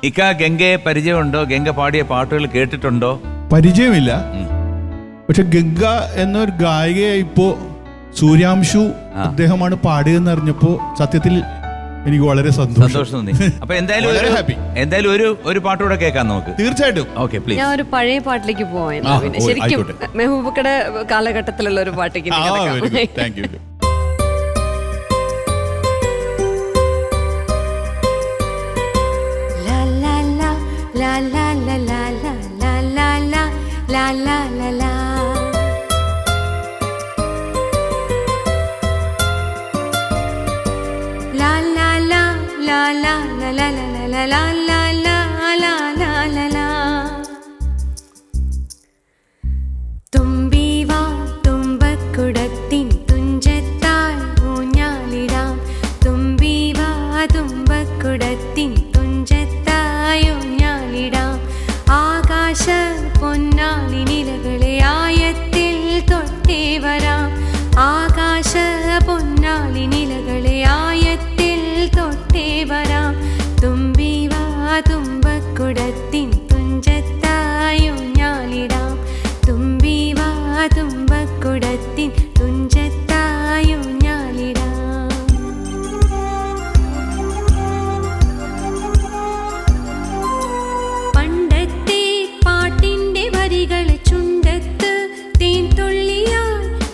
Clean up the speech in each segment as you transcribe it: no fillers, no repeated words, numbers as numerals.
ഇക്ക ഗംഗയെ പരിചയമുണ്ടോ? ഗംഗ പാടിയ പാട്ടുകൾ കേട്ടിട്ടുണ്ടോ? പരിചയമില്ല. പക്ഷെ ഗംഗ എന്നൊരു ഗായികയെ ഇപ്പോ സൂര്യാംശു അദ്ദേഹമാണ് പാടിയെന്ന് അറിഞ്ഞപ്പോ സത്യത്തിൽ എനിക്ക് വളരെ സന്തോഷം തോന്നി. അപ്പൊ എന്തായാലും ഒരു പാട്ടുകൂടെ കേൾക്കാം നമുക്ക്. തീർച്ചയായിട്ടും. Okay, please. ഞാൻ ഒരു പഴയ പാട്ടിലേക്ക് പോവാൻ ശരിക്കും മെഹബൂബക്കടെ കാലഘട്ടത്തിലുള്ള ഒരു പാട്ടേക്ക് താങ്ക് യു. തുമ്പിവാ തുമ്പക്കുടത്തിൻ തുഞ്ചത്താൽ ഊഞ്ഞാലിടാം. തുമ്പിവാ തുമ്പക്കുടത്തിൻ തുഞ്ചത്തായി ഊഞ്ഞാലിടാം. ആകാശ പൊന്നാലി നിലകളെ ആയത്തിൽ തൊട്ടേ വരാം. ആകാശ പൊന്നാലി നിലകളെ ആയത്തിൽ തൊട്ടേ വരാം. തുമ്പിവാ തുമ്പക്കുടത്തിൻ തുഞ്ചത്തായി ഊഞ്ഞാലിടാം. തുമ്പിവാ തുമ്പക്കുടത്തിൻ തുഞ്ചത്തായി ഊഞ്ഞാലിടാം. പണ്ടത്തെ പാട്ടിന്റെ വരികൾ ചുണ്ടത്ത് തേൻ തുള്ളിയാൽ.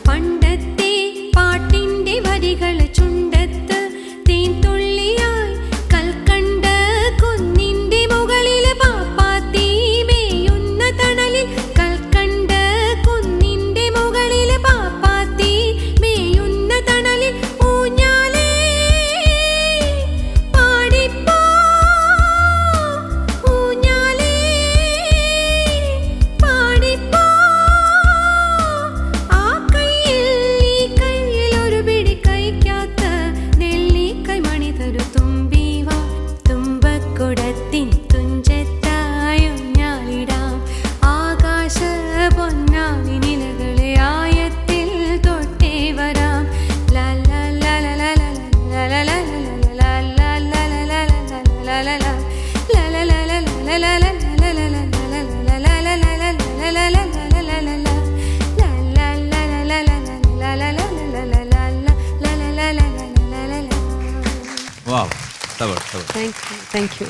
പണ്ടത്തെ പാട്ടിന്റെ വരികൾ ചുണ്ടത്ത് തേൻ തുള്ളിയാൽ. കൽക്കണ്ട കുന്നിന്റെ മുകളിൽ പാപ്പാത്തി മേയുന്ന തണലിൽ. കൽക്കണ്ട കുന്നിന്റെ മുകളിൽ പാപ്പാത്തി മേയുന്ന തണലിൽ. ഊഞ്ഞാലേ പാടിപ്പോ ഊഞ്ഞാലേ പാടിപ്പോ. ആ കയ്യിൽ ഈ കയ്യിൽ ഒരു പിടി കഴിക്കാത്ത നെല്ലിക്കൈ മണി തരു. തുമ്പിവാ തുമ്പക്കുടത്തിൻ തുഞ്ചത്തായി ഊഞ്ഞാലിടാം. ആകാശ പൊന്നാലി നിലകളെ ആയത്തിൽ തൊട്ടേ വരാം. ലാ ലാ ലാ ലാ ലാ ലാ ലാ ലാ ലാ ലാ ലാ ലാ ലാ ലാ ലാ ലാ. വാവ്, താങ്ക് യു.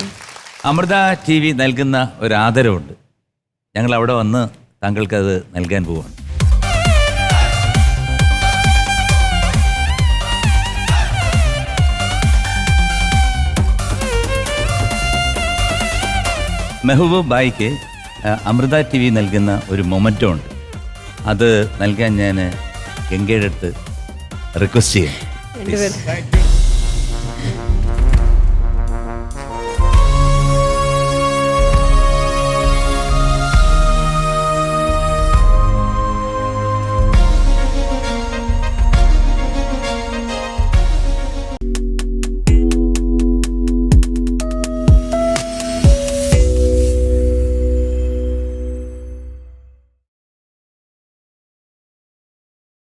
അമൃത TV നൽകുന്ന ഒരു ആദരവുണ്ട്. ഞങ്ങൾ അവിടെ വന്ന് താങ്കൾക്കത് നൽകാൻ പോവാണ്. മെഹബൂബ് ബായിക്ക് അമൃത TV നൽകുന്ന ഒരു മൊമെൻ്റോ ഉണ്ട്. അത് നൽകാൻ ഞാൻ ഗംഗയുടെ അടുത്ത് റിക്വസ്റ്റ് ചെയ്യാം. രണ്ടുപേരും